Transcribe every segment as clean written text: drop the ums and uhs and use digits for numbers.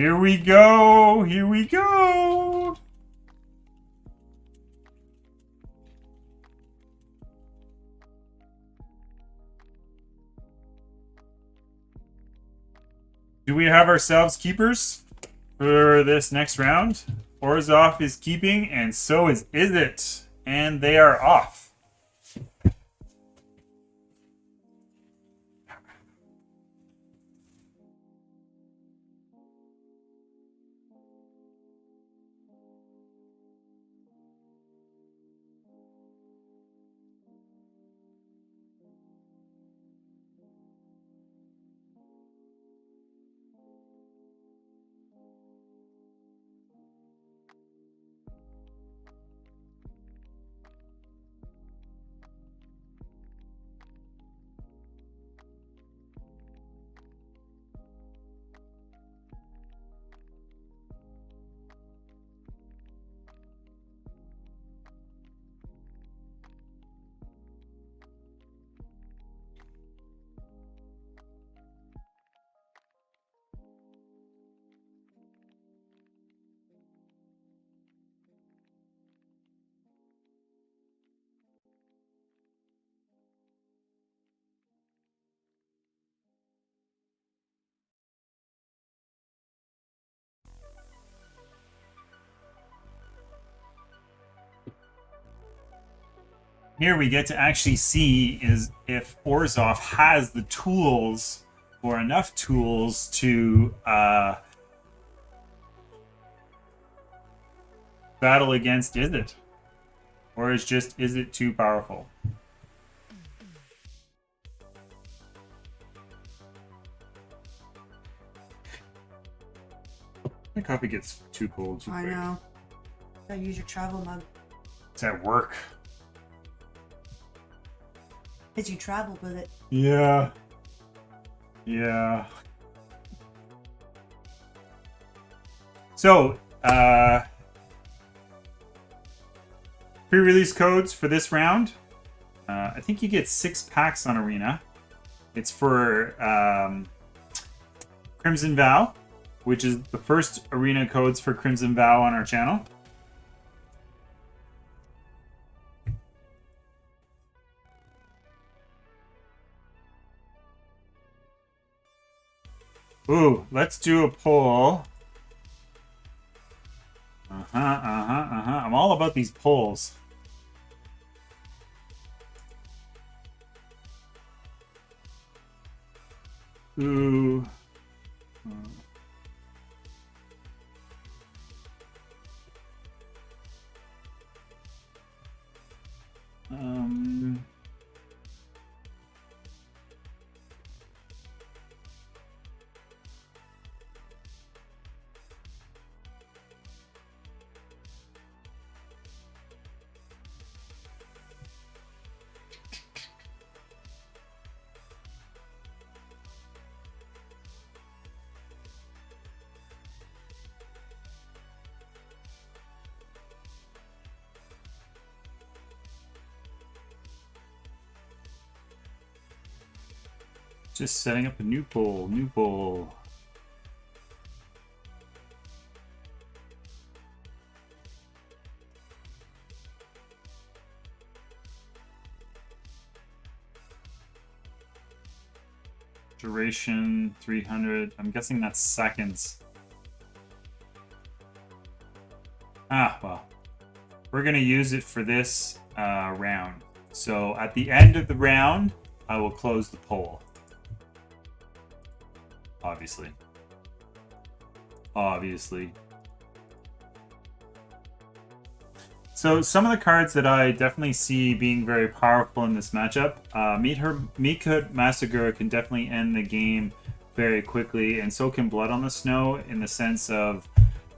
Here we go. Here we go. Do we have ourselves keepers for this next round? Orzhov is keeping, and so is it. And they are off. Here we get to actually see is if Orzhov has the tools or enough tools to battle against Izzet. Or is Izzet too powerful? My coffee gets too cold too quick. I know. Gotta use your travel mug. It's at work. Because you traveled with it. Yeah. Yeah. So, pre-release codes for this round. I think you get 6 packs on Arena. It's for Crimson Vow, which is the first Arena codes for Crimson Vow on our channel. Ooh, let's do a poll. I'm all about these polls. Ooh. Just setting up a new poll. New poll. Duration 300. I'm guessing that's seconds. Ah, well. We're going to use it for this round. So at the end of the round, I will close the poll. Obviously. So some of the cards that I definitely see being very powerful in this matchup, Meathook Massacre can definitely end the game very quickly, and so can Blood on the Snow, in the sense of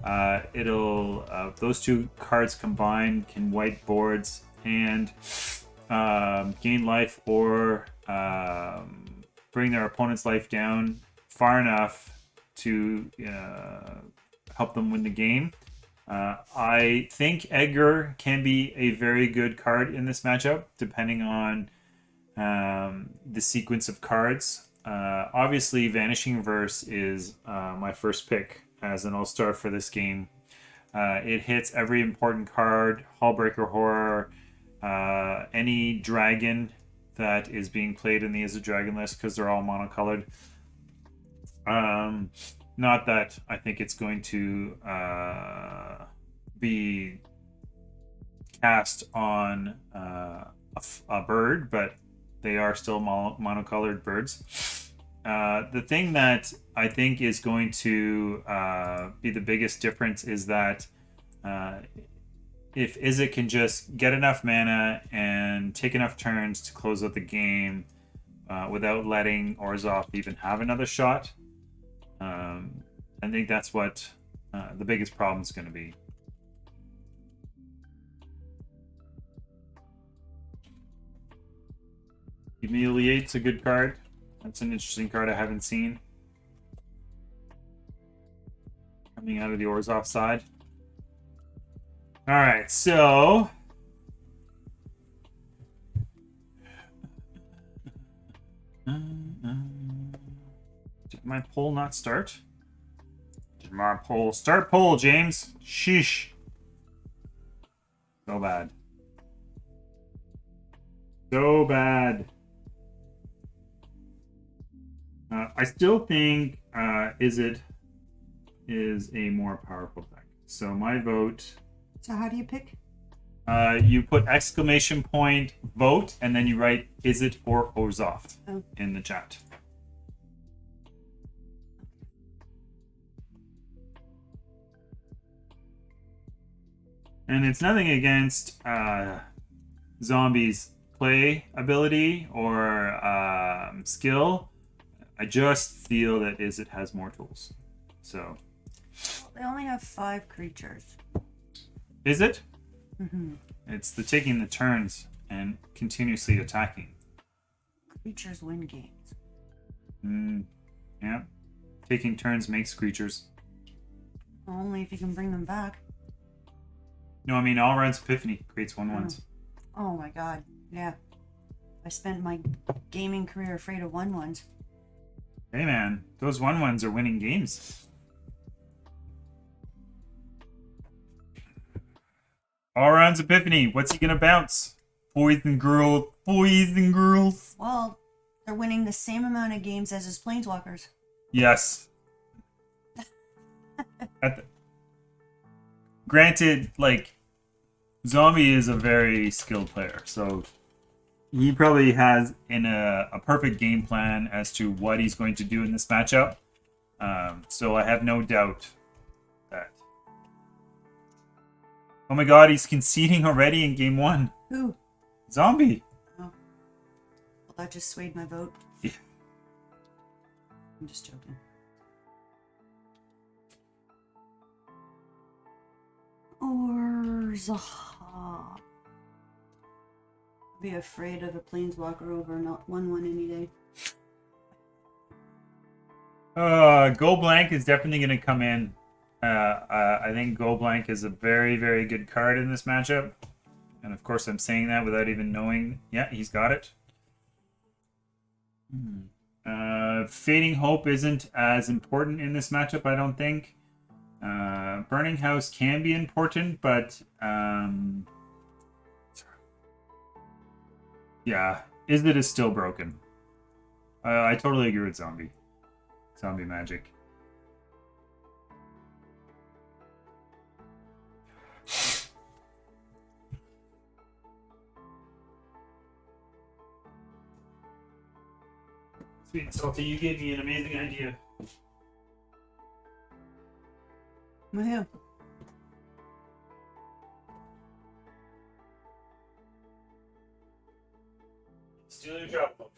those two cards combined can wipe boards and gain life or bring their opponent's life down far enough to help them win the game. I think Edgar can be a very good card in this matchup, depending on the sequence of cards. Obviously, Vanishing Verse is my first pick as an all-star for this game. It hits every important card, Hullbreaker Horror, any dragon that is being played in the Is a Dragon list because they're all monocolored. Not that I think it's going to be cast on a bird, but they are still monocolored birds. The thing that I think is going to be the biggest difference is that if Izzet can just get enough mana and take enough turns to close out the game without letting Orzhov even have another shot, I think that's what the biggest problem is going to be. Humiliate's a good card. That's an interesting card I haven't seen. Coming out of the Orzhov side. Alright, so... Did my poll not start? Did my poll... Start poll, James! Sheesh. So bad. So bad. I still think Izzet is a more powerful deck. So my vote... So how do you pick? You put exclamation point vote and then you write Izzet or Orzhov in the chat. And it's nothing against Zombie's play ability or skill. I just feel that Izzet has more tools. So They only have 5 creatures. is it? Mm-hmm. It's the taking the turns and continuously attacking. Creatures win games. Yeah. Taking turns makes creatures. Only if you can bring them back. No, I mean all rounds Epiphany creates 1/1s. Oh my god, yeah. I spent my gaming career afraid of 1/1s. Hey man, those 1/1s are winning games. All rounds Epiphany. What's he gonna bounce? Poison girls. Poison girls. Well, they're winning the same amount of games as his planeswalkers. Yes. Granted, like, Zombie is a very skilled player, so he probably has a perfect game plan as to what he's going to do in this matchup. So I have no doubt that. Oh my god, he's conceding already in game 1. Who? Zombie. Oh. Well, that just swayed my vote. Yeah. I'm just joking. Orzhov. Be afraid of a planeswalker over not 1/1 any day. Go Blank is definitely going to come in. I think Go Blank is a very, very good card in this matchup. And of course, I'm saying that without even knowing. Yeah, he's got it. Fading Hope isn't as important in this matchup, I don't think. Burning House can be important, but yeah, Izzet is still broken. I totally agree with Zombie. Zombie Magic. Sweet and Salty, you gave me an amazing idea. Woohoo. Steal your drop book.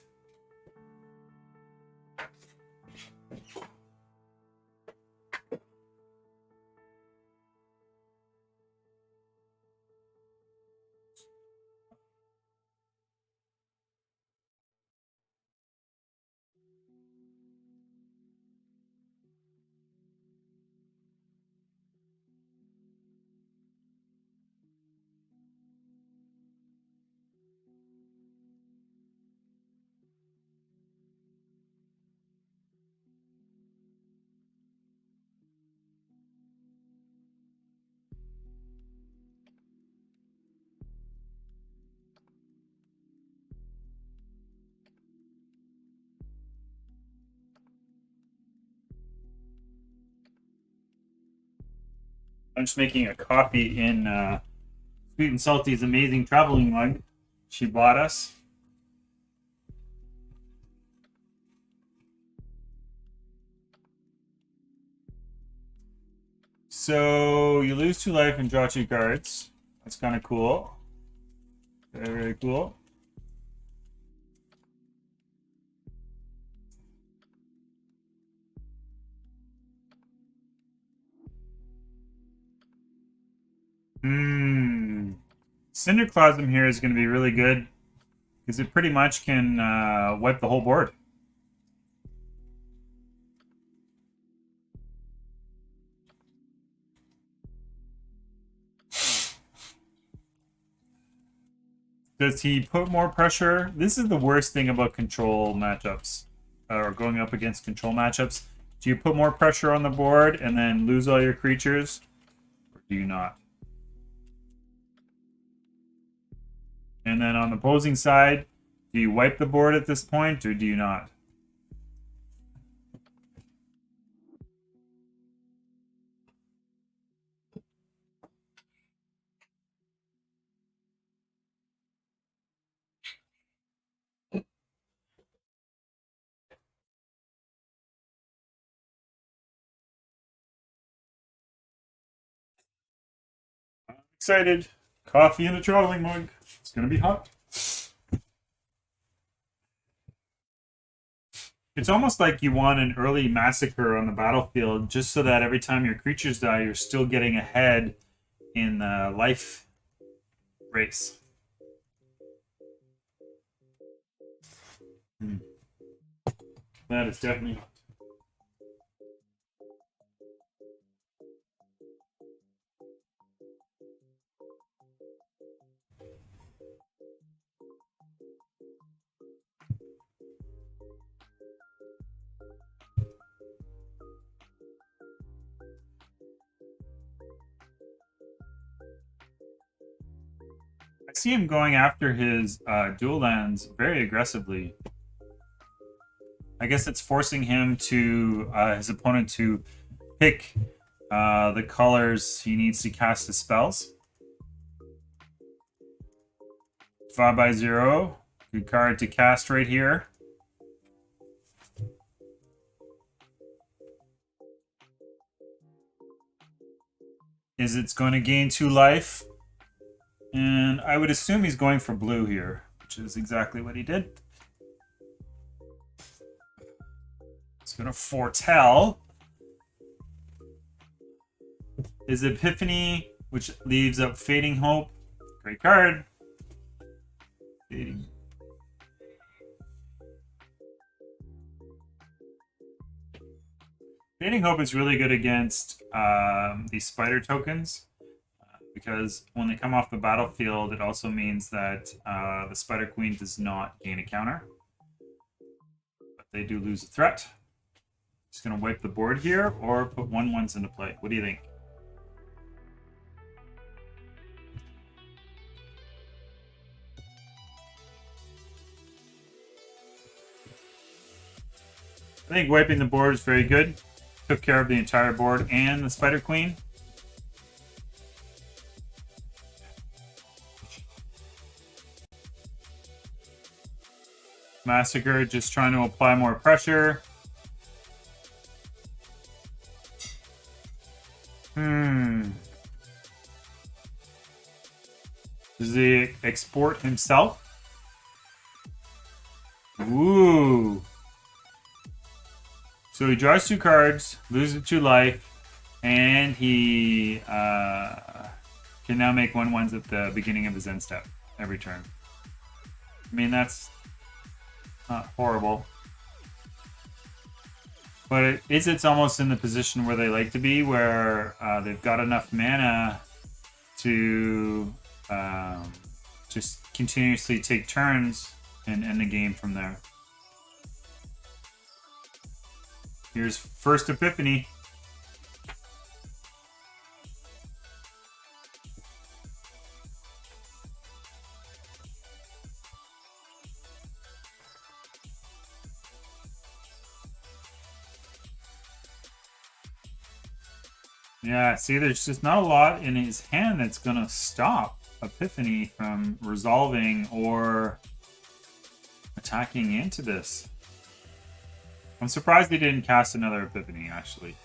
I'm just making a coffee in Sweet and Salty's amazing traveling mug she bought us. So you lose 2 life and draw 2 cards. That's kind of cool. Very, very cool. Cinderclasm here is going to be really good because it pretty much can wipe the whole board. Does he put more pressure? This is the worst thing about control matchups, or going up against control matchups. Do you put more pressure on the board and then lose all your creatures, or do you not? And then on the opposing side, do you wipe the board at this point, or do you not? I'm excited. Coffee in a traveling mug. It's gonna be hot. It's almost like you want an early massacre on the battlefield just so that every time your creatures die, you're still getting ahead in the life race. That is definitely hot. I see him going after his dual lands very aggressively. I guess it's forcing him to his opponent to pick the colors he needs to cast his spells. 5/0. Good card to cast right here. Is it's going to gain 2 life? And I would assume he's going for blue here, which is exactly what he did. It's going to foretell. Is Epiphany, which leaves up Fading Hope. Great card. Fading. Fading Hope is really good against these spider tokens. Because when they come off the battlefield, it also means that the Spider Queen does not gain a counter. But they do lose a threat. Just going to wipe the board here, or put 1/1s into play. What do you think? I think wiping the board is very good. Took care of the entire board and the Spider Queen. Massacre just trying to apply more pressure. Does he export himself? Ooh. So he draws 2 cards, loses 2 life, and he can now make 1/1s at the beginning of his end step every turn. I mean, that's not horrible. But it's almost in the position where they like to be, where they've got enough mana to just continuously take turns and end the game from there. Here's first Epiphany. Yeah, see, there's just not a lot in his hand that's going to stop Epiphany from resolving or attacking into this. I'm surprised he didn't cast another Epiphany, actually.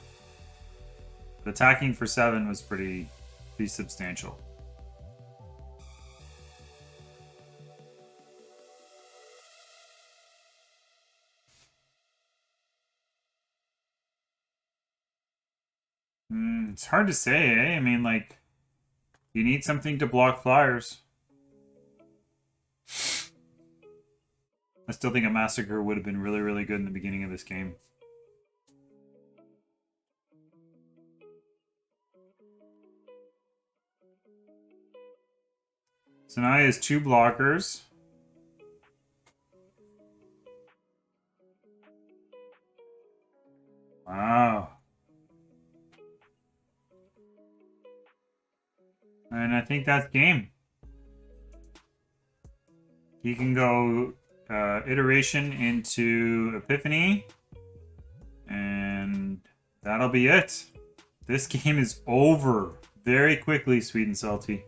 But attacking for 7 was pretty substantial. It's hard to say, eh? I mean, like, you need something to block flyers. I still think a Massacre would have been really, really good in the beginning of this game. So now he has 2 blockers. Wow. And I think that's game. He can go Iteration into Epiphany. And that'll be it. This game is over very quickly, Sweet and Salty.